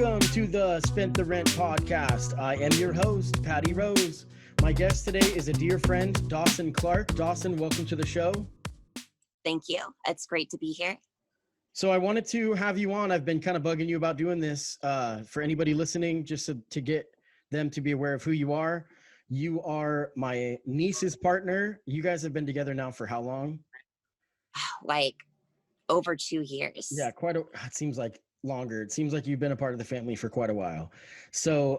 Welcome to the Spent the Rent podcast. I am your host, Patty Rose. My guest today is a dear friend, Dawson Clark. Dawson, welcome to the show. Thank you. It's great to be here. So I wanted to have you on. I've been kind of bugging you about doing this for anybody listening, just to get them to be aware of who you are. You are my niece's partner. You guys have been together now for how long? Like over 2 years. Yeah, it seems like longer. It seems like you've been a part of the family for quite a while. So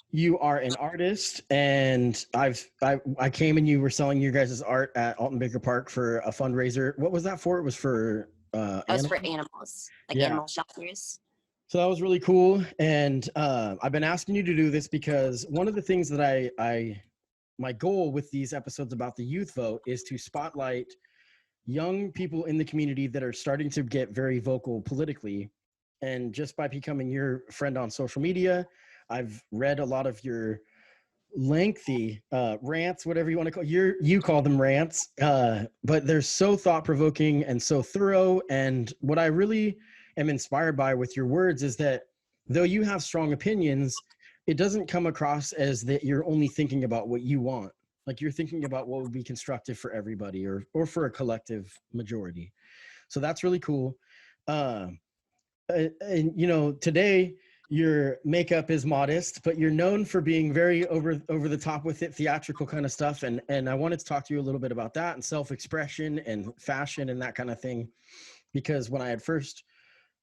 you are an artist, and I came and you were selling your guys' art at Alton Baker Park for a fundraiser. What was that for? It was for for animals, animal shelters. So that was really cool. And I've been asking you to do this because one of the things that my goal with these episodes about the youth vote is to spotlight young people in the community that are starting to get very vocal politically. And just by becoming your friend on social media, I've read a lot of your lengthy rants, whatever you want to call you call them rants, but they're so thought-provoking and so thorough. And what I really am inspired by with your words is that though you have strong opinions, it doesn't come across as that you're only thinking about what you want. Like you're thinking about what would be constructive for everybody or for a collective majority. So that's really cool. And you know, today your makeup is modest, but you're known for being very over the top with it, theatrical kind of stuff. And I wanted to talk to you a little bit about that and self-expression and fashion and that kind of thing. Because when I had first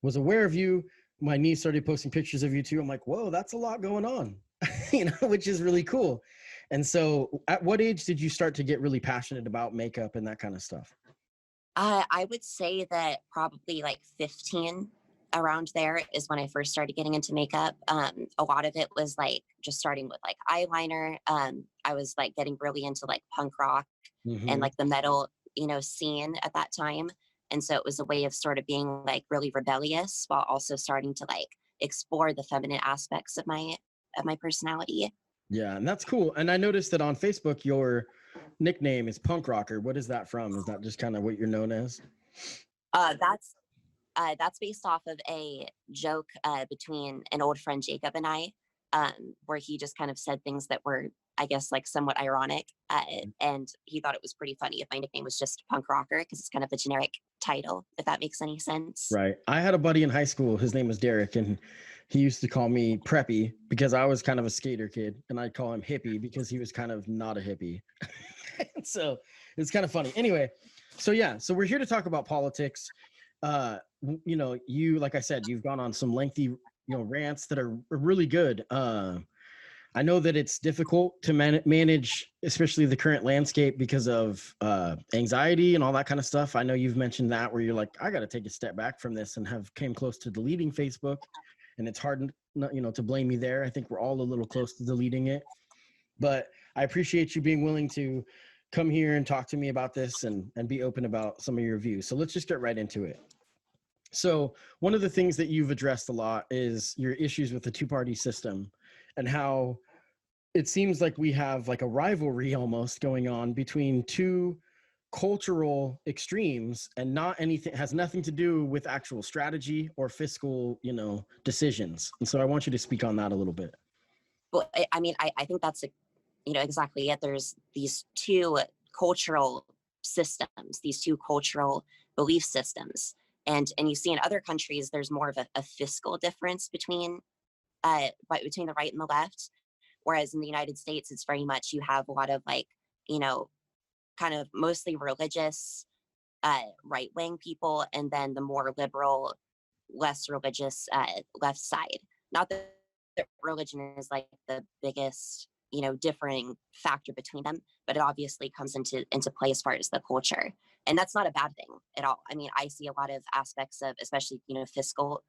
was aware of you, my niece started posting pictures of you too. I'm like, whoa, that's a lot going on, you know, which is really cool. And so at what age did you start to get really passionate about makeup and that kind of stuff? I would say that probably like 15, around there is when I first started getting into makeup. A lot of it was like just starting with like eyeliner. I was like getting really into like punk rock and like the metal, scene at that time. And so it was a way of sort of being like really rebellious while also starting to like explore the feminine aspects of my personality. Yeah, and that's cool. And I noticed that on Facebook, your nickname is Punk Rocker. What is that from? Is that just kind of what you're known as? That's based off of a joke between an old friend Jacob and I, where he just kind of said things that were, I guess, like somewhat ironic. And he thought it was pretty funny if my nickname was just Punk Rocker, because it's kind of a generic title, if that makes any sense. Right. I had a buddy in high school. His name was Derek, and he used to call me Preppy because I was kind of a skater kid, and I'd call him Hippie because he was kind of not a hippie. So it's kind of funny. Anyway, so we're here to talk about politics. You, like I said, you've gone on some lengthy, rants that are really good. I know that it's difficult to manage, especially the current landscape because of anxiety and all that kind of stuff. I know you've mentioned that where you're like, I got to take a step back from this, and have came close to deleting Facebook, and it's hard, to blame me there. I think we're all a little close to deleting it, but I appreciate you being willing to come here and talk to me about this and be open about some of your views. So let's just get right into it. So one of the things that you've addressed a lot is your issues with the two-party system and how it seems like we have like a rivalry almost going on between two cultural extremes, and has nothing to do with actual strategy or fiscal, decisions. And so I want you to speak on that a little bit. Well, I mean, I think that's, exactly it. There's these two cultural systems, these two cultural belief systems. And you see in other countries, there's more of a fiscal difference between the right and the left. Whereas in the United States, it's very much, you have a lot of like, kind of mostly religious right-wing people, and then the more liberal, less religious left side. Not that religion is like the biggest, differing factor between them, but it obviously comes into play as far as the culture. And that's not a bad thing at all. I mean, I see a lot of aspects of, especially, fiscal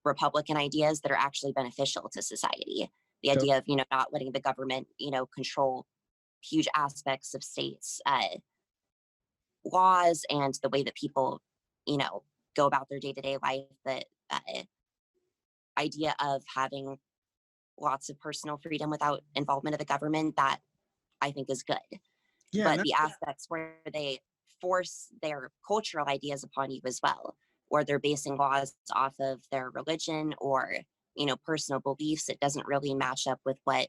Republican ideas that are actually beneficial to society. The idea of, not letting the government, control huge aspects of states' laws and the way that people, go about their day-to-day life. The idea of having lots of personal freedom without involvement of the government, that I think is good. Yeah, but the aspects where they force their cultural ideas upon you as well, or they're basing laws off of their religion or, you know, personal beliefs. It doesn't really match up with what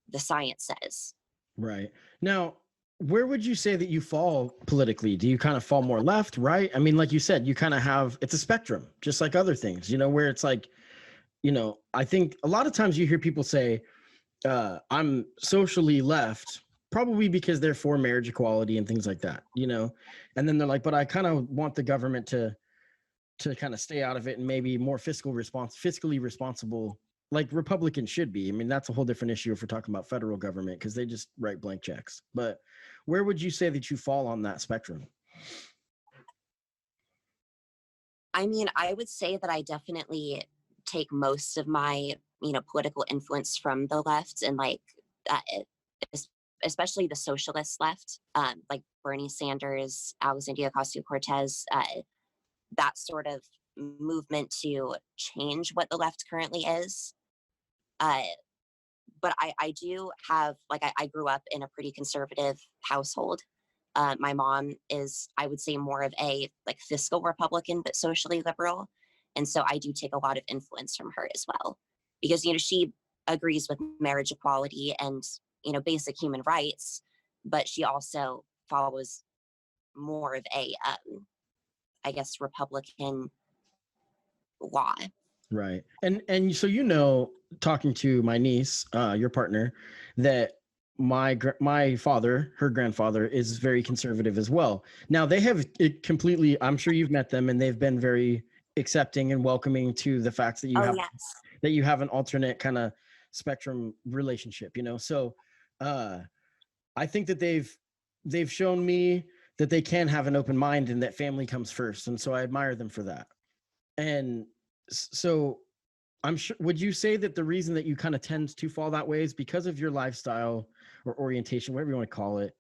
the science says. Right. Now, where would you say that you fall politically? Do you kind of fall more left, right? I mean, like you said, you kind of have, it's a spectrum, just like other things, you know, where it's like, you know, I think a lot of times you hear people say, I'm socially left, probably because they're for marriage equality and things like that, you know, and then they're like, but I kind of want the government to kind of stay out of it and maybe more fiscally responsible, like Republicans should be. I mean, that's a whole different issue if we're talking about federal government because they just write blank checks. But where would you say that you fall on that spectrum? I mean, I would say that I definitely take most of my, you know, political influence from the left, and like especially the socialist left, like Bernie Sanders, Alexandria Ocasio-Cortez, that sort of movement to change what the left currently is. But I do have, like, I grew up in a pretty conservative household. My mom is, I would say, more of a like fiscal Republican, but socially liberal. And so I do take a lot of influence from her as well, because, you know, she agrees with marriage equality and, you know, basic human rights, but she also follows more of a, I guess, Republican law. Right. And so, you know, talking to my niece, your partner, that my father, her grandfather, is very conservative as well. Now they have it completely, I'm sure you've met them, and they've been very accepting and welcoming to the facts that you Oh, have, yes. that you have an alternate kind of spectrum relationship, you know. So I think that they've shown me that they can have an open mind and that family comes first. And so I admire them for that. And so I'm sure, would you say that the reason that you kind of tend to fall that way is because of your lifestyle or orientation, whatever you want to call it?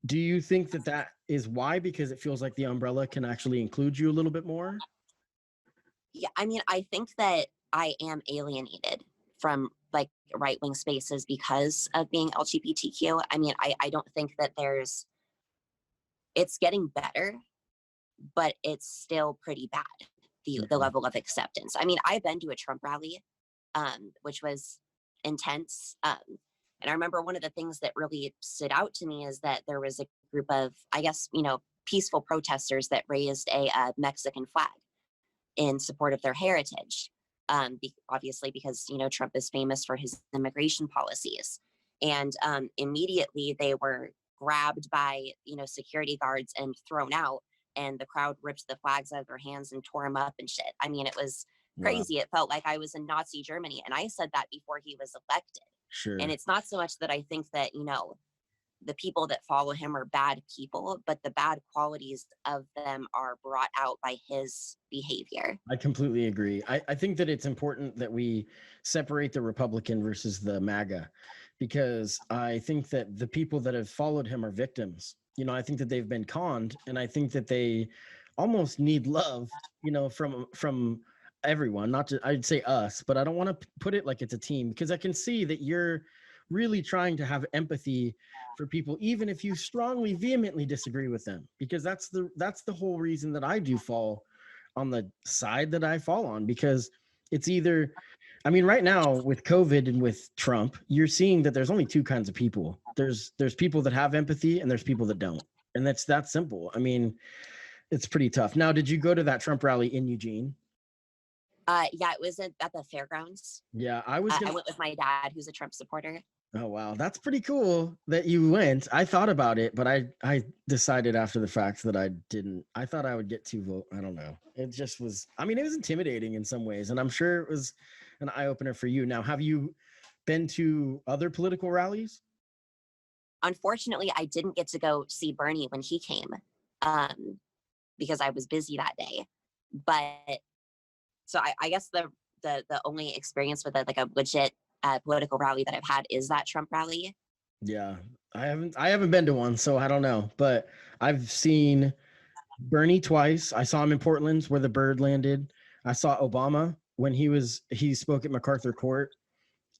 Do you think that that is why? Because it feels like the umbrella can actually include you a little bit more? Yeah, I mean, I think that I am alienated from like right wing spaces because of being LGBTQ. I mean, I don't think that it's getting better, but it's still pretty bad, the Mhm. level of acceptance. I mean, I've been to a Trump rally, which was intense. And I remember one of the things that really stood out to me is that there was a group of, I guess, you know, peaceful protesters that raised a Mexican flag in support of their heritage. Obviously, because, you know, Trump is famous for his immigration policies. And immediately they were grabbed by, you know, security guards and thrown out. And the crowd ripped the flags out of their hands and tore them up and shit. I mean, it was Wow. crazy. It felt like I was in Nazi Germany. And I said that before he was elected. And Sure. it's not so much that I think that, you know, the people that follow him are bad people, but the bad qualities of them are brought out by his behavior. I completely agree. I think that it's important that we separate the Republican versus the MAGA, because I think that the people that have followed him are victims. You know, I think that they've been conned, and I think that they almost need love, you know, from everyone, not to, I'd say us, but I don't want to put it like it's a team, because I can see that you're really trying to have empathy for people, even if you strongly, vehemently disagree with them, because that's the whole reason that I do fall on the side that I fall on, because it's either, I mean, right now with COVID and with Trump, you're seeing that there's only two kinds of people. There's people that have empathy and there's people that don't. And that's that simple. I mean, it's pretty tough. Now, did you go to that Trump rally in Eugene? Yeah, it was at the fairgrounds. Yeah, I was I gonna. went with my dad, who's a Trump supporter. Oh wow, that's pretty cool that you went. I thought about it, but I decided after the fact that I didn't. I thought I would get two vote. I don't know. It just was. I mean, it was intimidating in some ways, and I'm sure it was an eye opener for you. Now, have you been to other political rallies? Unfortunately, I didn't get to go see Bernie when he came, um, because I was busy that day. But so I guess the only experience with like a legit political rally that I've had is that Trump rally. Yeah, I haven't been to one, so I don't know. But I've seen Bernie twice. I saw him in Portland where the bird landed. I saw Obama when he spoke at MacArthur Court,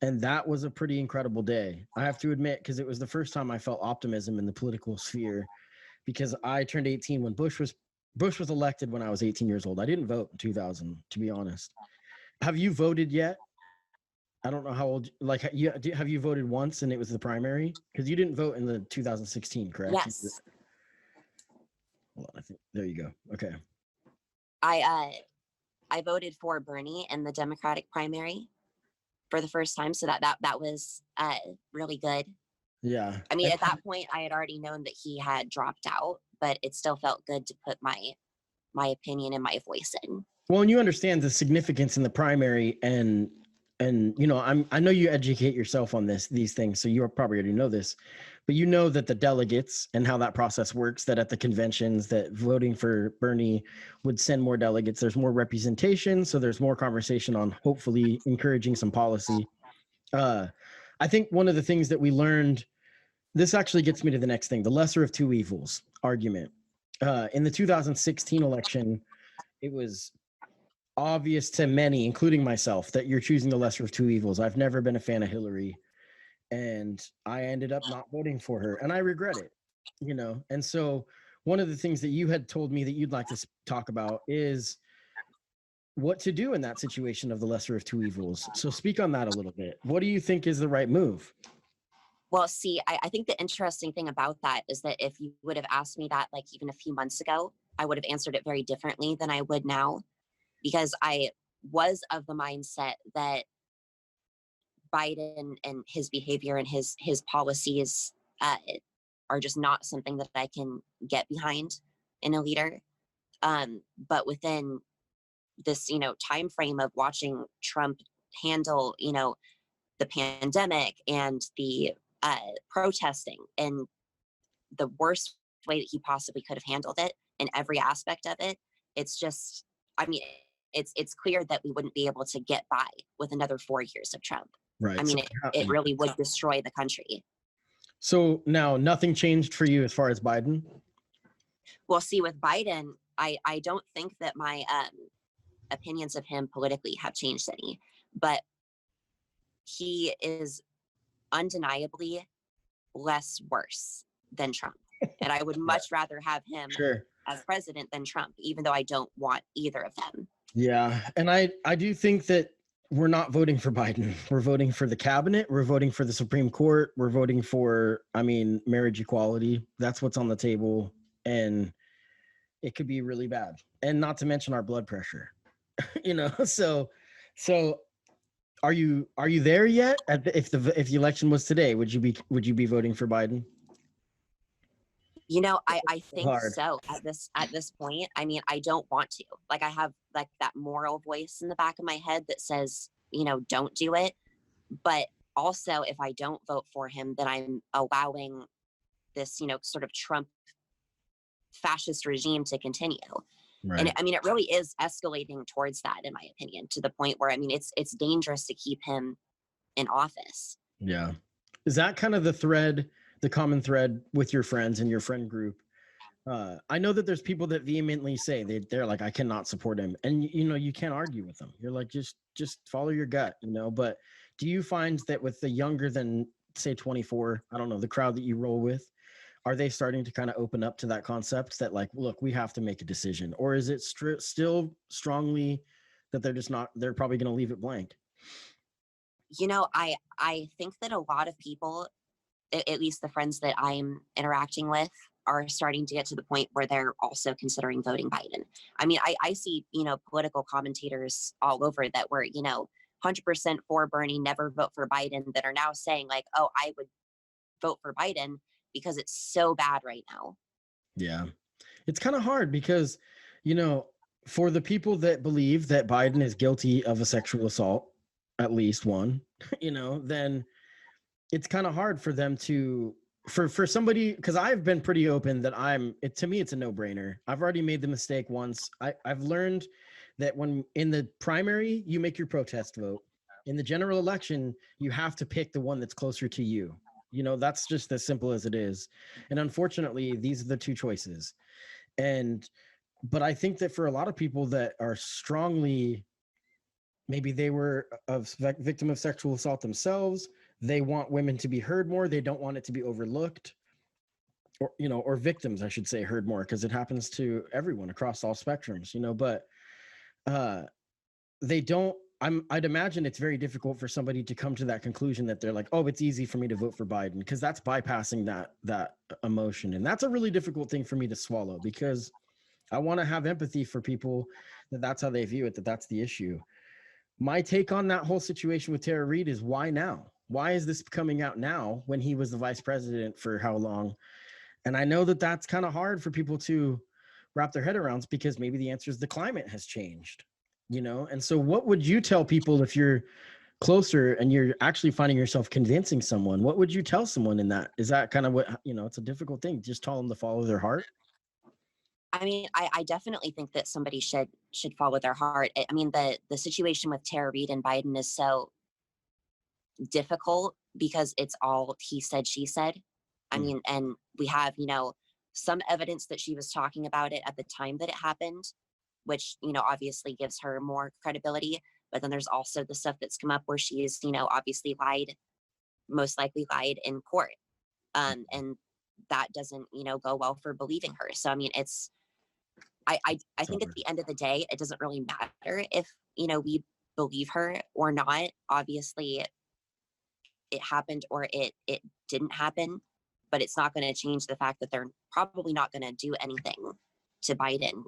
and that was a pretty incredible day. I have to admit, because it was the first time I felt optimism in the political sphere, because I turned 18 when Bush was Bush was elected when I was 18 years old. I didn't vote in 2000, to be honest. Have you voted yet? I don't know how old, like, have you voted once and it was the primary? Because you didn't vote in the 2016, correct? Yes. Hold on, I think, there you go. Okay. I voted for Bernie in the Democratic primary for the first time. So that was really good. Yeah. I mean, at that point, I had already known that he had dropped out, but it still felt good to put my opinion and my voice in. Well, and you understand the significance in the primary, and you know, I know you educate yourself on these things, so you probably already know this, but you know that the delegates and how that process works, that at the conventions that voting for Bernie would send more delegates, there's more representation, so there's more conversation on hopefully encouraging some policy. I think one of the things that we learned, this actually gets me to the next thing, the lesser of two evils argument. In the 2016 election, it was obvious to many, including myself, that you're choosing the lesser of two evils. I've never been a fan of Hillary, and I ended up not voting for her, and I regret it, you know. And so one of the things that you had told me that you'd like to talk about is what to do in that situation of the lesser of two evils. So speak on that a little bit. What do you think is the right move? Well, see, I think the interesting thing about that is that if you would have asked me that like even a few months ago, I would have answered it very differently than I would now, because I was of the mindset that Biden and his behavior and his policies are just not something that I can get behind in a leader. But within this, time frame of watching Trump handle, the pandemic and the protesting in the worst way that he possibly could have handled it in every aspect of it, it's just, I mean, it's clear that we wouldn't be able to get by with another 4 years of Trump. Right. I mean, it really would destroy the country. So now nothing changed for you as far as Biden? Well, see, with Biden, I don't think that my opinions of him politically have changed any, but he is undeniably less worse than Trump. And I would much rather have him as president than Trump, even though I don't want either of them. Yeah. And I do think that we're not voting for Biden. We're voting for the cabinet. We're voting for the Supreme Court. We're voting for, marriage equality. That's what's on the table. And it could be really bad. And not to mention our blood pressure, so are you there yet? If the election was today, would you be voting for Biden? I think so at this point. I mean, I don't want to. Like, I have like that moral voice in the back of my head that says, don't do it. But also, if I don't vote for him, then I'm allowing this, sort of Trump fascist regime to continue. Right. And I mean, it really is escalating towards that, in my opinion, to the point where, it's dangerous to keep him in office. Yeah. Is that kind of the common thread with your friends and your friend group? I know that there's people that vehemently say they're like, I cannot support him. And, you can't argue with them. You're like, just follow your gut, but do you find that with the younger than, say, 24, I don't know, the crowd that you roll with, are they starting to kind of open up to that concept that, like, look, we have to make a decision? Or is it still strongly that they're probably going to leave it blank? I think that a lot of people, at least the friends that I'm interacting with, are starting to get to the point where they're also considering voting Biden. I mean, I see, political commentators all over that were, 100% for Bernie, never vote for Biden, that are now saying like, oh, I would vote for Biden because it's so bad right now. Yeah. It's kind of hard because, for the people that believe that Biden is guilty of a sexual assault, at least one, then it's kind of hard for them for somebody, because I've been pretty open that to me, it's a no-brainer. I've already made the mistake once. I've learned that when in the primary, you make your protest vote. In the general election, you have to pick the one that's closer to you. That's just as simple as it is. And unfortunately, these are the two choices. But I think that for a lot of people that are strongly, maybe they were a victim of sexual assault themselves, they want women to be heard more. They don't want it to be overlooked. or, or victims, I should say, heard more, because it happens to everyone across all spectrums, but uh, they don't. I'd imagine it's very difficult for somebody to come to that conclusion that they're like, oh, it's easy for me to vote for Biden, because that's bypassing that emotion, and that's a really difficult thing for me to swallow, because I want to have empathy for people that's how they view it, that's the issue. My take on that whole situation with Tara Reid is, why now? Why is this coming out now when he was the vice president for how long? And I know that that's kind of hard for people to wrap their head around, because maybe the answer is the climate has changed, And so what would you tell people if you're closer and you're actually finding yourself convincing someone? What would you tell someone in that? Is that kind of what, it's a difficult thing. Just tell them to follow their heart. I mean, I definitely think that somebody should follow their heart. I mean, the situation with Tara Reid and Biden is so difficult because it's all he said, she said. I mean, and we have, some evidence that she was talking about it at the time that it happened, which, obviously gives her more credibility. But then there's also the stuff that's come up where she's, obviously most likely lied in court. And that doesn't, go well for believing her. So, I mean, I think at the end of the day, it doesn't really matter if, we believe her or not. Obviously, it happened or it didn't happen, but it's not going to change the fact that they're probably not going to do anything to Biden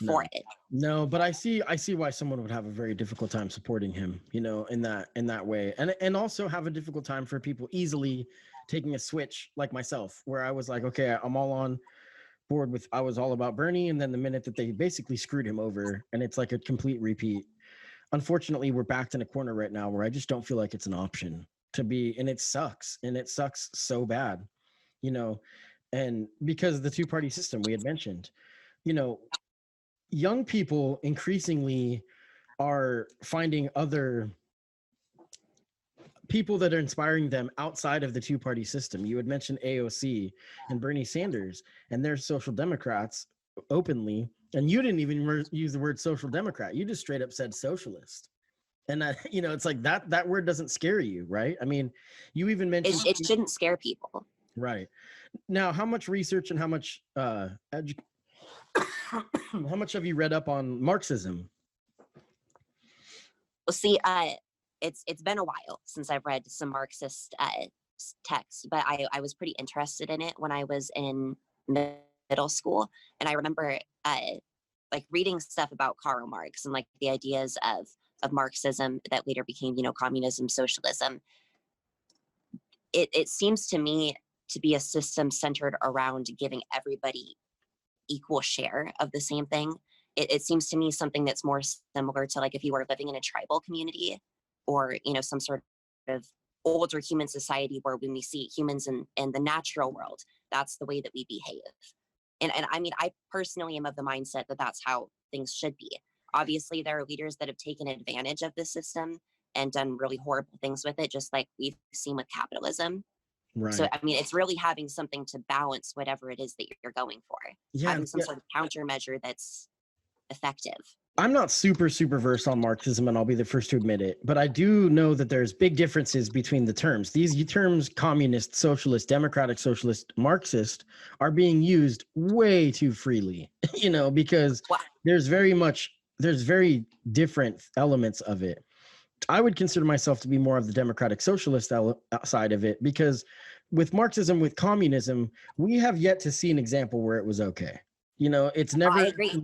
for it. No, but I see why someone would have a very difficult time supporting him, in that way. And also have a difficult time for people easily taking a switch like myself, where I was like, okay, I'm all on board with, I was all about Bernie, and then the minute that they basically screwed him over, and it's like a complete repeat. Unfortunately, we're backed in a corner right now where I just don't feel like it's an option to be, and it sucks so bad, and because of the two-party system we had mentioned, young people increasingly are finding other people that are inspiring them outside of the two-party system. You had mentioned AOC and Bernie Sanders, and they're social democrats openly, and you didn't even use the word social democrat. You just straight up said socialist. And it's like that word doesn't scare you, right? I mean, you even mentioned it shouldn't scare people. Right. Now, how much research and how much how much have you read up on Marxism? Well, see, it's been a while since I've read some Marxist texts, but I was pretty interested in it when I was in middle school, and I remember like reading stuff about Karl Marx and like the ideas of Marxism that later became, communism, socialism. It seems to me to be a system centered around giving everybody equal share of the same thing. It seems to me something that's more similar to like if you were living in a tribal community or, some sort of older human society where when we see humans in the natural world, that's the way that we behave. And I mean, I personally am of the mindset that that's how things should be. Obviously, there are leaders that have taken advantage of the system and done really horrible things with it, just like we've seen with capitalism. Right. So, I mean, it's really having something to balance whatever it is that you're going for. Having some sort of countermeasure that's effective. I'm not super versed on Marxism, and I'll be the first to admit it, but I do know that there's big differences between the terms. These terms, communist, socialist, democratic, socialist, Marxist, are being used way too freely, because there's very different elements of it. I would consider myself to be more of the democratic socialist side of it, because with Marxism, with communism, we have yet to see an example where it was okay. It's never, I agree.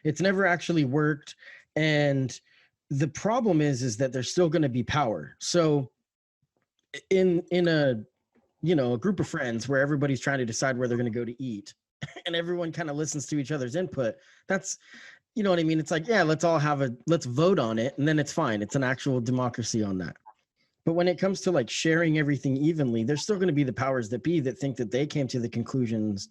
It's never actually worked. And the problem is that there's still going to be power. So in a, a group of friends where everybody's trying to decide where they're going to go to eat and everyone kind of listens to each other's input, that's, you know what I mean? It's like, yeah, let's vote on it. And then it's fine. It's an actual democracy on that. But when it comes to like sharing everything evenly, there's still going to be the powers that be that think that they came to the conclusions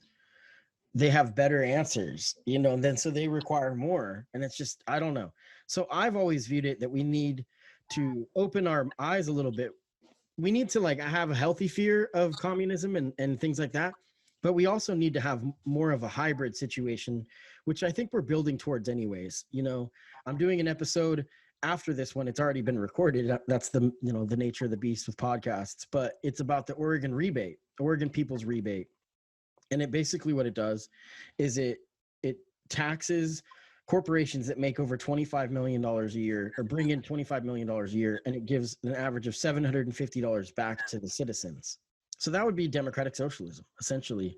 they have better answers, and then so they require more. And it's just, I don't know. So I've always viewed it that we need to open our eyes a little bit. We need to like have a healthy fear of communism and things like that. But we also need to have more of a hybrid situation, which I think we're building towards anyways. I'm doing an episode after this one. It's already been recorded. That's the, the nature of the beast with podcasts, but it's about the Oregon people's rebate. And it basically, what it does is it taxes corporations that make over $25 million a year, or bring in $25 million a year, and it gives an average of $750 back to the citizens. So that would be democratic socialism, essentially.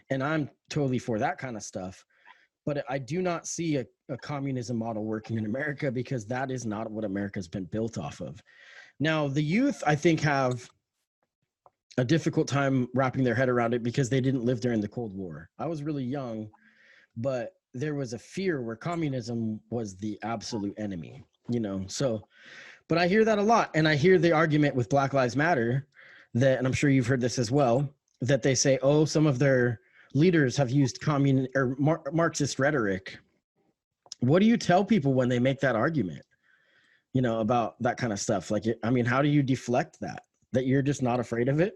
And I'm totally for that kind of stuff. But I do not see a communism model working in America, because that is not what America's been built off of. Now, the youth, I think, have a difficult time wrapping their head around it because they didn't live during the Cold War. I was really young, but there was a fear where communism was the absolute enemy, you know? So, but I hear that a lot. And I hear the argument with Black Lives Matter that, and I'm sure you've heard this as well, that they say, oh, some of their leaders have used Marxist rhetoric. What do you tell people when they make that argument, you know, about that kind of stuff? Like, I mean, how do you deflect that you're just not afraid of it?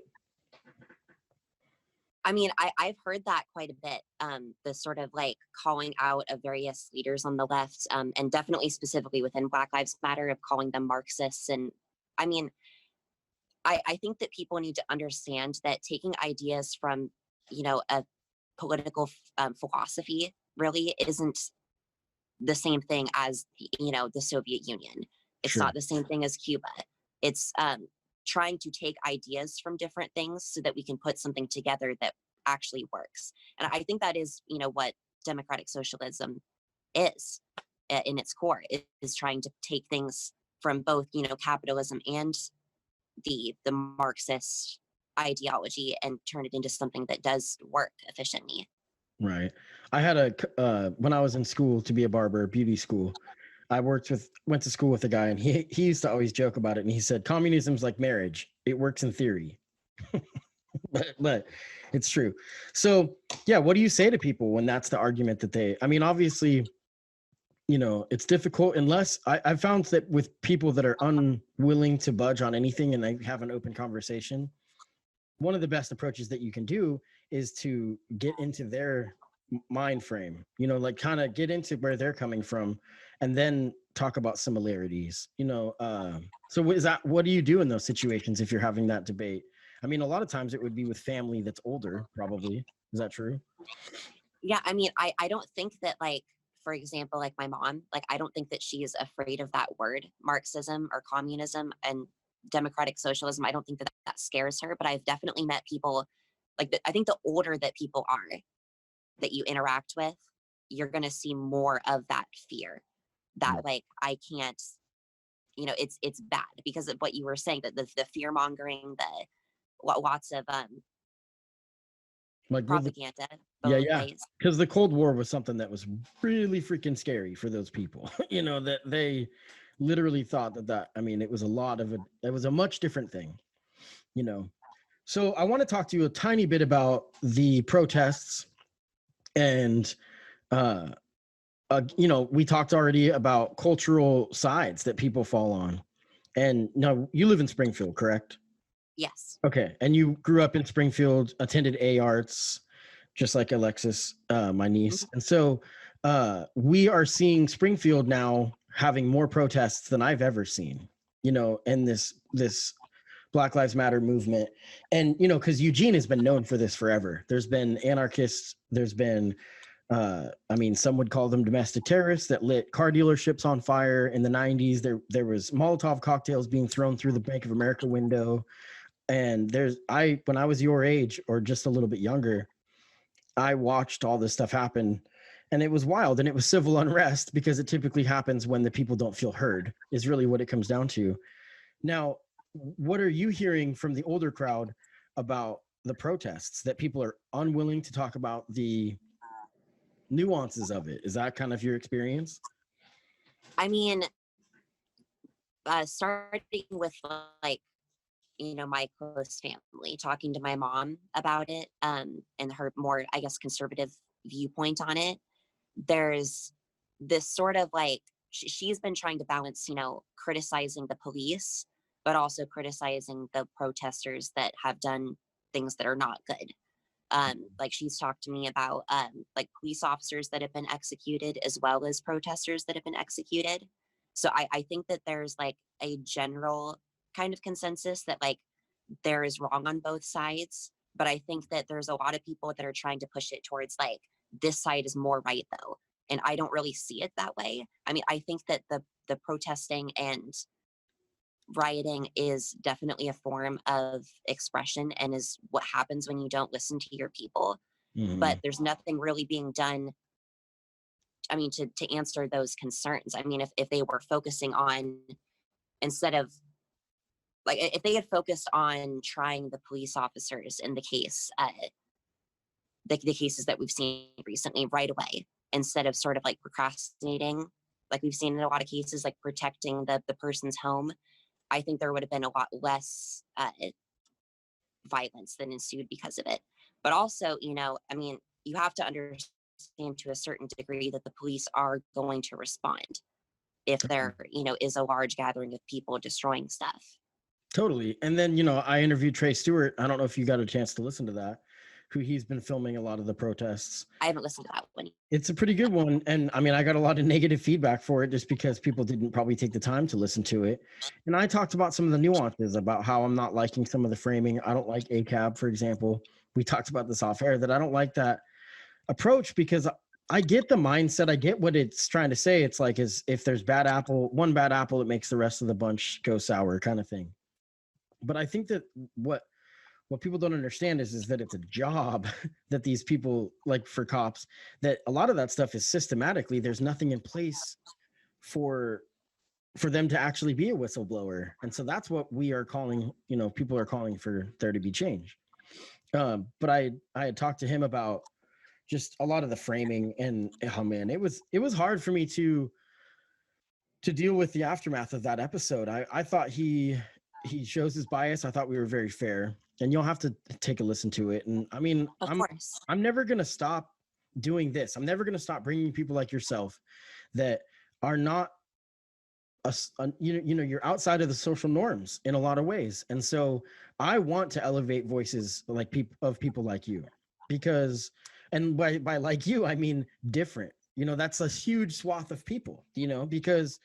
I mean, I've heard that quite a bit, the sort of like calling out of various leaders on the left, and definitely specifically within Black Lives Matter, of calling them Marxists. And I mean, I think that people need to understand that taking ideas from, you know, a political philosophy really isn't the same thing as, you know, the Soviet Union. It's Sure. not the same thing as Cuba. It's trying to take ideas from different things so that we can put something together that actually works. And I think that is, you know, what democratic socialism is in its core. It is trying to take things from both, you know, capitalism and the Marxist ideology and turn it into something that does work efficiently. Right. I had when I was in school to be a barber, beauty school, I went to school with a guy, and he used to always joke about it. And he said, communism's like marriage. It works in theory, but it's true. So yeah, what do you say to people when that's the argument that I mean, obviously, you know, it's difficult unless I've found that with people that are unwilling to budge on anything and they have an open conversation, one of the best approaches that you can do is to get into their mind frame, you know, like kind of get into where they're coming from, and then talk about similarities, you know. So what do you do in those situations if you're having that debate? I mean, a lot of times it would be with family that's older, probably. Is that true? Yeah, I mean, I don't think that, like, for example, like my mom, like, I don't think that she is afraid of that word, Marxism or communism and democratic socialism. I don't think that that scares her, but I've definitely met people, like, I think the older that people are that you interact with, you're going to see more of that fear that, like, I can't, you know, it's bad because of what you were saying, that the fear mongering, lots of Like, propaganda yeah, both yeah. ways. Because the Cold War was something that was really freaking scary for those people, you know, that they literally thought that, I mean, it was it was a much different thing, you know. So I want to talk to you a tiny bit about the protests and, you know, we talked already about cultural sides that people fall on. And now you live in Springfield, correct? Yes. Okay. And you grew up in Springfield, attended A Arts, just like Alexis, my niece. And so we are seeing Springfield now having more protests than I've ever seen, you know, and this Black Lives Matter movement. And, you know, because Eugene has been known for this forever. There's been anarchists, there's been, I mean, some would call them domestic terrorists that lit car dealerships on fire in the 90s. There was Molotov cocktails being thrown through the Bank of America window. And when I was your age or just a little bit younger, I watched all this stuff happen, and it was wild, and it was civil unrest because it typically happens when the people don't feel heard, is really what it comes down to. Now, what are you hearing from the older crowd about the protests, that people are unwilling to talk about the nuances of it? Is that kind of your experience? I mean, starting with, like, you know, my close family, talking to my mom about it, and her more, I guess, conservative viewpoint on it, there's this sort of like, she's been trying to balance, you know, criticizing the police, but also criticizing the protesters that have done things that are not good. Like, she's talked to me about like police officers that have been executed, as well as protesters that have been executed. So I think that there's like a general kind of consensus that, like, there is wrong on both sides, But I think that there's a lot of people that are trying to push it towards like, this side is more right though. And I don't really see it that way. I mean, I think that the protesting and rioting is definitely a form of expression and is what happens when you don't listen to your people. But there's nothing really being done, I mean, to answer those concerns. I mean, if they were focusing on, instead of like, if they had focused on trying the police officers in the case, the cases that we've seen recently right away, instead of sort of like procrastinating, like we've seen in a lot of cases, like protecting the person's home, I think there would have been a lot less violence that ensued because of it. But also, you know, I mean, you have to understand to a certain degree that the police are going to respond if there, you know, is a large gathering of people destroying stuff. Totally. And then, you know, I interviewed Trey Stewart. I don't know if you got a chance to listen to that, who he's been filming a lot of the protests. I haven't listened to that one. It's a pretty good one. And I mean, I got a lot of negative feedback for it just because people didn't probably take the time to listen to it. And I talked about some of the nuances about how I'm not liking some of the framing. I don't like ACAB, for example. We talked about this off air, that I don't like that approach because I get the mindset. I get what it's trying to say. It's like, as if there's one bad apple, it makes the rest of the bunch go sour kind of thing. But I think that what people don't understand is that it's a job that these people, like for cops, that a lot of that stuff is systematically, there's nothing in place for them to actually be a whistleblower. And so that's what we are calling, you know, people are calling for there to be change. But I had talked to him about just a lot of the framing, and oh man, it was hard for me to deal with the aftermath of that episode. I thought he shows his bias. I thought we were very fair, and you'll have to take a listen to it. And I mean, I'm never going to stop doing this. I'm never going to stop bringing people like yourself that are not you know, you're outside of the social norms in a lot of ways. And so I want to elevate voices like people like you, because, and by like you, I mean different, you know, that's a huge swath of people, you know, because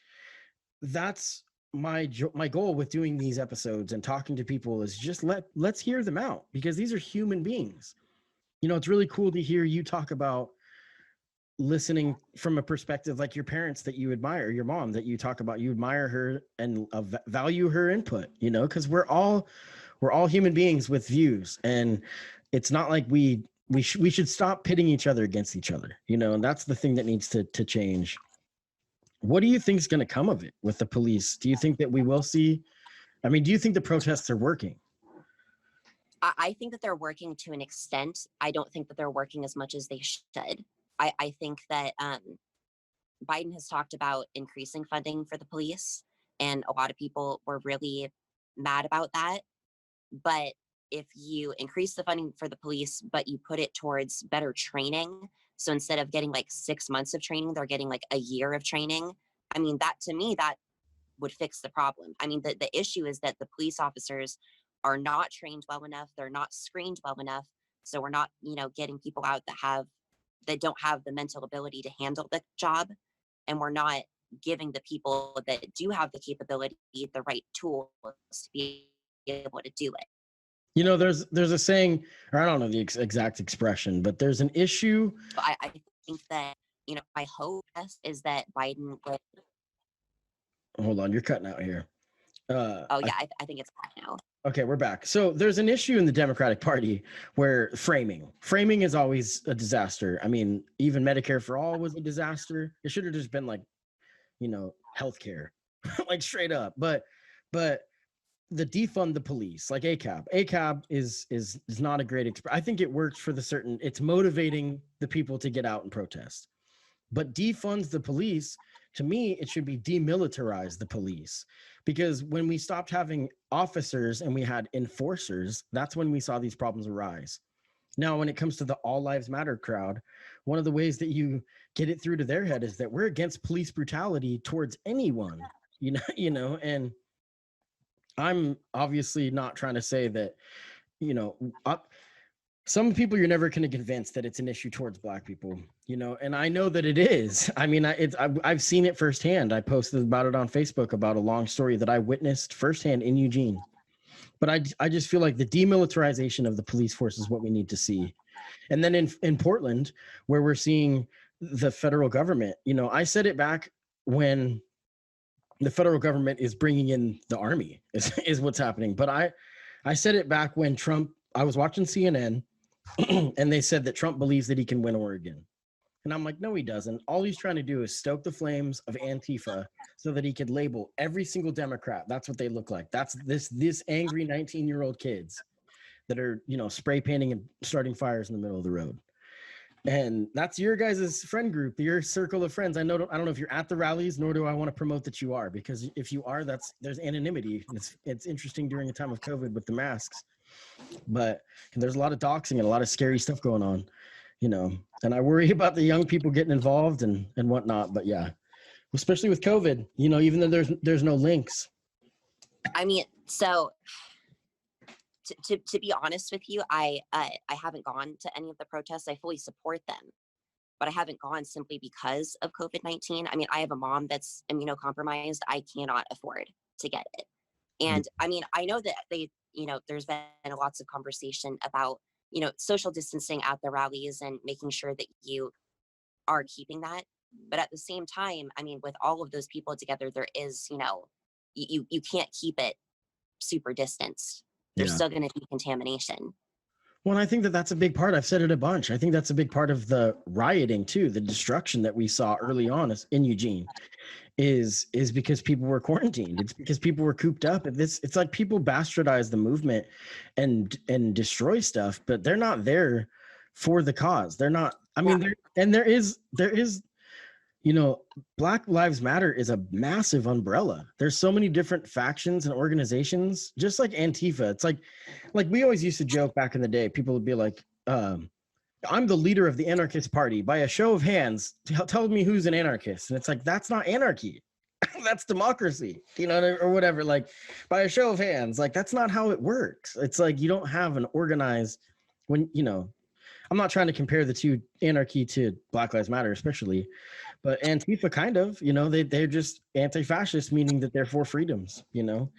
that's my goal with doing these episodes and talking to people is just let's hear them out, because these are human beings. You know, it's really cool to hear you talk about listening from a perspective like your parents that you admire, your mom that you talk about, you admire her and value her input, you know, because we're all human beings with views, and it's not like we should stop pitting each other against each other, you know, and that's the thing that needs to change. What do you think is going to come of it with the police? Do you think that we will see, I mean, do you think the protests are working? I think that they're working to an extent. I don't think that they're working as much as they should. I think that Biden has talked about increasing funding for the police, and a lot of people were really mad about that. But if you increase the funding for the police, but you put it towards better training, so instead of getting like 6 months of training, they're getting like a year of training. I mean, that to me, that would fix the problem. I mean, the issue is that the police officers are not trained well enough. They're not screened well enough. So we're not, you know, getting people out that don't have the mental ability to handle the job. And we're not giving the people that do have the capability the right tools to be able to do it. You know, there's a saying, or I don't know the exact expression, but there's an issue. I think that, you know, my hope is that Biden would. Hold on, you're cutting out here. I think it's back now. Okay, we're back. So there's an issue in the Democratic Party where framing is always a disaster. I mean, even Medicare for all was a disaster. It should have just been like, you know, healthcare, like straight up. But the defund the police, like ACAB is not a great I think it works for it's motivating the people to get out and protest. But defunds the police, to me, it should be demilitarize the police. Because when we stopped having officers and we had enforcers, that's when we saw these problems arise. Now, when it comes to the All Lives Matter crowd, one of the ways that you get it through to their head is that we're against police brutality towards anyone, you know, and I'm obviously not trying to say that, you know, some people you're never going to convince that it's an issue towards Black people, you know, and I know that it is. I mean, I've seen it firsthand. I posted about it on Facebook about a long story that I witnessed firsthand in Eugene. But I just feel like the demilitarization of the police force is what we need to see. And then in Portland, where we're seeing the federal government, you know, I said it back when the federal government is bringing in the army is what's happening. But I said it back when Trump, I was watching CNN and they said that Trump believes that he can win Oregon. And I'm like, no, he doesn't. All he's trying to do is stoke the flames of Antifa so that he could label every single Democrat. That's what they look like. That's this angry 19-year-old kids that are, you know, spray painting and starting fires in the middle of the road. And that's your guys' friend group, your circle of friends. I don't know if you're at the rallies, nor do I want to promote that you are, because if you are, there's anonymity. It's interesting during a time of COVID with the masks, but there's a lot of doxing and a lot of scary stuff going on, you know, and I worry about the young people getting involved and whatnot. But yeah, especially with COVID, you know, even though there's no links. I mean, so to be honest with you, I haven't gone to any of the protests. I fully support them, but I haven't gone simply because of COVID-19. I mean, I have a mom that's immunocompromised. I cannot afford to get it. And I mean, I know that there's been lots of conversation about, you know, social distancing at the rallies and making sure that you are keeping that. But at the same time, I mean, with all of those people together, there is, you know, you can't keep it super distanced. There's still going to be contamination. Well, I think that that's a big part. I've said it a bunch. I think that's a big part of the rioting too. The destruction that we saw early on in Eugene is because people were quarantined. It's because people were cooped up. It's like people bastardize the movement and destroy stuff, but they're not there for the cause. They're not. I mean, there is. You know, Black Lives Matter is a massive umbrella. There's so many different factions and organizations, just like Antifa. It's like we always used to joke back in the day. People would be like, I'm the leader of the anarchist party. By a show of hands, tell me who's an anarchist. And it's like, that's not anarchy. That's democracy, you know, or whatever. Like, by a show of hands, like, that's not how it works. It's like, you don't have an organized, when, you know, I'm not trying to compare the two, anarchy to Black Lives Matter, especially, but Antifa kind of, you know, they're just anti-fascist, meaning that they're for freedoms, you know.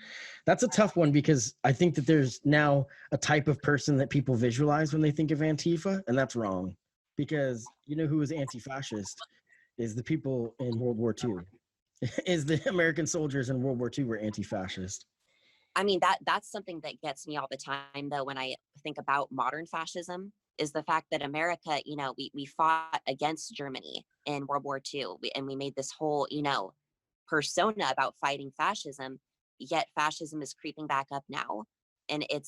That's a tough one because I think that there's now a type of person that people visualize when they think of Antifa, and that's wrong, because you know who was anti-fascist is the people in World War II, is the American soldiers in World War II were anti-fascist. I mean, that's something that gets me all the time, though, when I think about modern fascism, is the fact that America, you know, we fought against Germany in World War II, and we made this whole, you know, persona about fighting fascism, yet fascism is creeping back up now. And it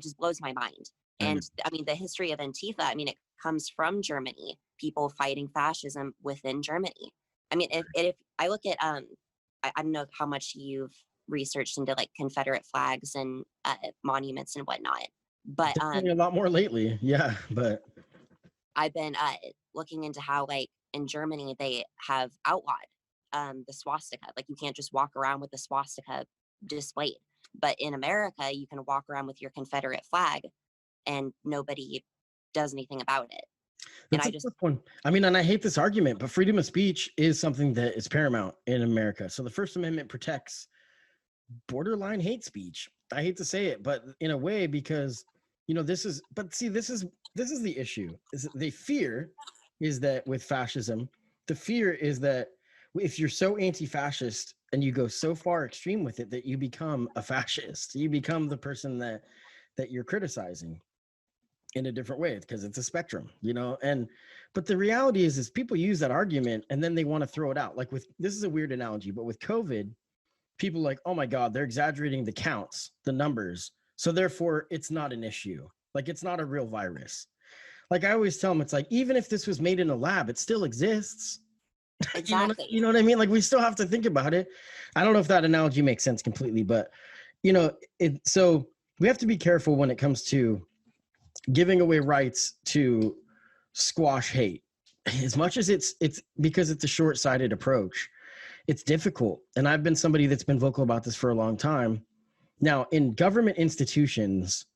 just blows my mind. And I mean, the history of Antifa, I mean, it comes from Germany, people fighting fascism within Germany. I mean, if I look at, I don't know how much you've researched into like Confederate flags and monuments and whatnot, but definitely a lot more lately. Yeah, but I've been looking into how, like, in Germany they have outlawed the swastika. Like, you can't just walk around with the swastika displayed, but in America you can walk around with your Confederate flag and nobody does anything about it. That's and a tough one. I mean, and I hate this argument, but freedom of speech is something that is paramount in America. So the First Amendment protects borderline hate speech. I hate to say it, but in a way, because, you know, this is the issue. Is the fear is that with fascism, the fear is that if you're so anti-fascist and you go so far extreme with it that you become a fascist, you become the person that you're criticizing in a different way, because it's a spectrum, you know. But the reality is people use that argument and then they want to throw it out. Like, with, this is a weird analogy, but with COVID, people are like, oh my God, they're exaggerating the counts, the numbers, so therefore it's not an issue. Like, it's not a real virus. Like, I always tell them, it's like, even if this was made in a lab, it still exists. Exactly. You know what I mean? Like, we still have to think about it. I don't know if that analogy makes sense completely, but, you know, so we have to be careful when it comes to giving away rights to squash hate. As much as it's because it's a short-sighted approach, it's difficult. And I've been somebody that's been vocal about this for a long time. Now, in government institutions,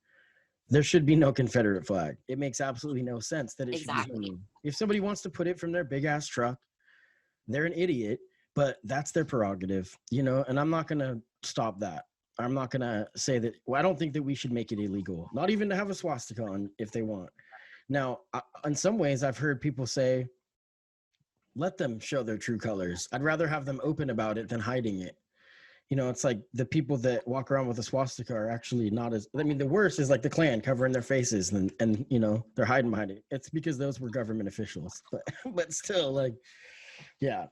there should be no Confederate flag. It makes absolutely no sense that it should be hanging. If somebody wants to put it from their big ass truck, they're an idiot, but that's their prerogative, you know, and I'm not going to stop that. I'm not gonna say that. Well, I don't think that we should make it illegal, not even to have a swastika on if they want. Now, in some ways, I've heard people say, let them show their true colors. I'd rather have them open about it than hiding it. You know, it's like the people that walk around with a swastika are actually not as, I mean, the worst is like the Klan covering their faces and you know, they're hiding behind it. It's because those were government officials, but still, like, yeah.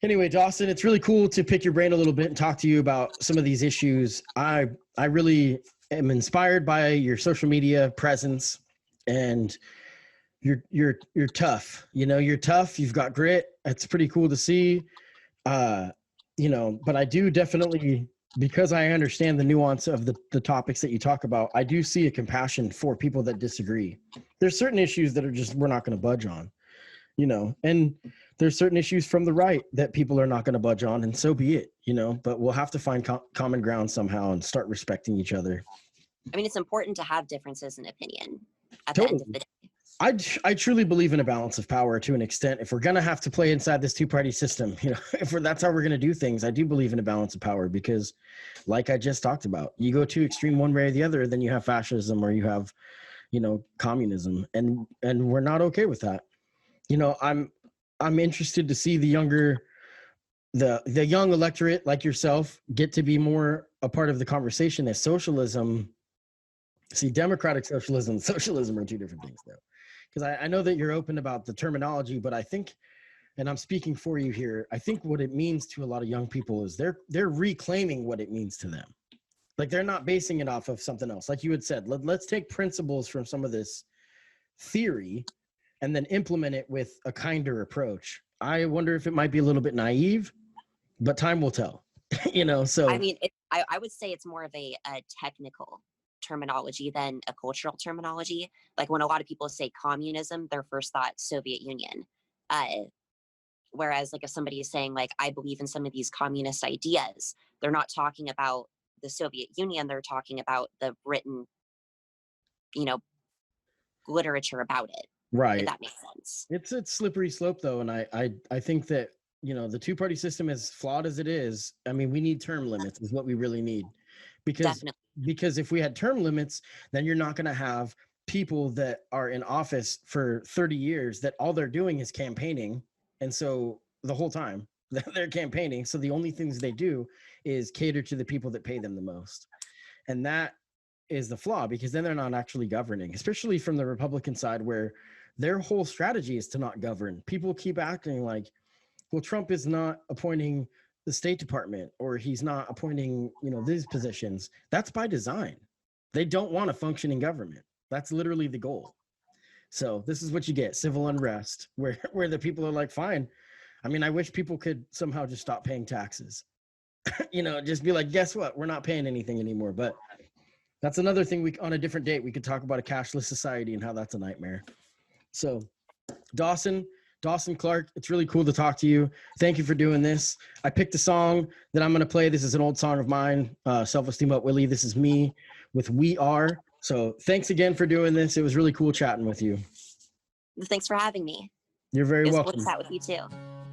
Anyway, Dawson, it's really cool to pick your brain a little bit and talk to you about some of these issues. I really am inspired by your social media presence, and you're tough. You know, you're tough. You've got grit. It's pretty cool to see. You know, but I do definitely, because I understand the nuance of the topics that you talk about, I do see a compassion for people that disagree. There's certain issues that are just, we're not going to budge on, you know, and there's certain issues from the right that people are not going to budge on, and so be it, you know, but we'll have to find common ground somehow and start respecting each other. I mean, it's important to have differences in opinion at Totally. the end of the day. I truly believe in a balance of power to an extent. If we're going to have to play inside this two-party system, you know, that's how we're going to do things, I do believe in a balance of power, because like I just talked about, you go too extreme one way or the other, then you have fascism or you have, you know, communism, and we're not okay with that. You know, I'm interested to see the young electorate like yourself get to be more a part of the conversation as socialism. See, democratic socialism and socialism are two different things, though. Because I know that you're open about the terminology, but I think, and I'm speaking for you here, I think what it means to a lot of young people is they're reclaiming what it means to them. Like, they're not basing it off of something else. Like you had said, let's take principles from some of this theory and then implement it with a kinder approach. I wonder if it might be a little bit naive, but time will tell. You know, so. I mean, I would say it's more of a technical terminology than a cultural terminology. Like when a lot of people say communism, their first thought Soviet Union. Whereas like if somebody is saying like, I believe in some of these communist ideas, they're not talking about the Soviet Union, they're talking about the written, you know, literature about it. Right. If that makes sense. It's a slippery slope though. And I think that, you know, the two-party system, as flawed as it is, I mean, we need term limits is what we really need. Because if we had term limits, then you're not going to have people that are in office for 30 years that all they're doing is campaigning. And so the whole time they're campaigning. So the only things they do is cater to the people that pay them the most. And that is the flaw, because then they're not actually governing, especially from the Republican side, where their whole strategy is to not govern. People keep acting like, well, Trump is not appointing the State Department, or he's not appointing, you know, these positions. That's by design. They don't want a functioning government. That's literally the goal. So this is what you get: civil unrest, where the people are like, fine. I mean, I wish people could somehow just stop paying taxes. You know, just be like, guess what? We're not paying anything anymore. But that's another thing on a different date, we could talk about a cashless society and how that's a nightmare. So Dawson Clark, it's really cool to talk to you. Thank you for doing this. I picked a song that I'm going to play. This is an old song of mine, SelfEsteem BoatWillie. This is me with We Are. So thanks again for doing this. It was really cool chatting with you. Thanks for having me. You're very welcome. It was cool to chat with you too.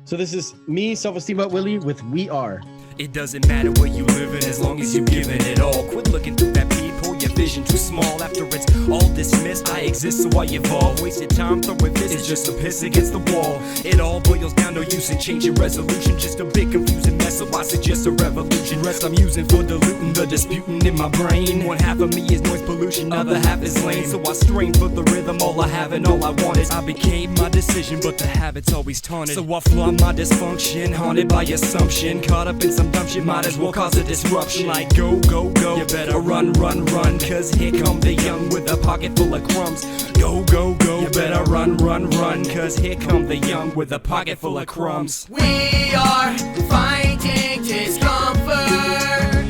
So this is me, SelfEsteem BoatWillie, with We Are. It doesn't matter where you living as long as you've given it all. Quit looking through that peephole, your vision too small. After it's all dismissed, I exist so I evolve. Wasted time throwing fists, it's just a piss against the wall. It all boils down to use and changing resolution. Just a bit confusing mess, so I suggest a revolution. Rest I'm using for diluting the disputing in my brain. One half of me is noise pollution, other half is lane. So I strain for the rhythm, all I have and all I want is I became my decision, but the habit's always taunted. So I flaw my dysfunction, haunted by assumption. Caught up in some dumb shit, might as well cause a disruption. Like go, go, go, you better run, run, run, cause here come the young with a pocket full of crumbs. Go, go, go, you better run, run, run, cause here come the young with a pocket full of crumbs. We are finding discomfort.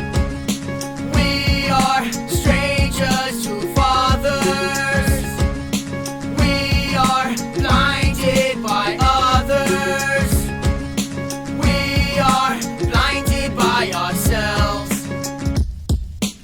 We are strangers to fathers. We are blinded by others. We are blinded by ourselves.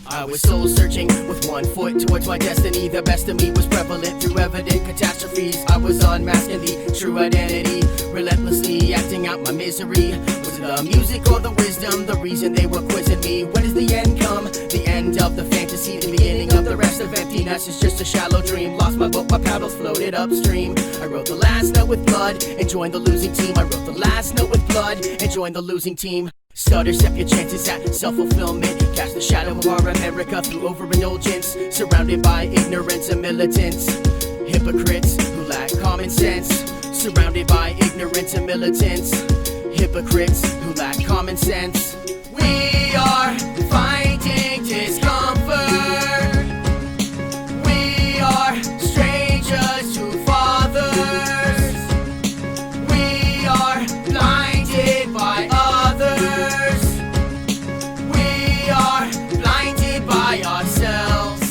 I was was soul searching with one foot towards my destiny. The best of me was prevalent through evident catastrophes. I was unmasking the true identity, relentlessly acting out my misery. Was it the music or the wisdom? The reason they were quizzing me. When does the end come? The end of the fantasy, the beginning of the rest of emptiness is just a shallow dream. Lost my boat, my paddles floated upstream. I wrote the last note with blood and joined the losing team. I wrote the last note with blood and joined the losing team. Stutter, step your chances at self-fulfillment. Cast the shadow of our America through overindulgence. Surrounded by ignorance and militants, hypocrites who lack common sense. Surrounded by ignorance and militants, hypocrites who lack common sense. We are fighting discomfort. We are strangers to fathers. We are blinded by others. We are blinded by ourselves.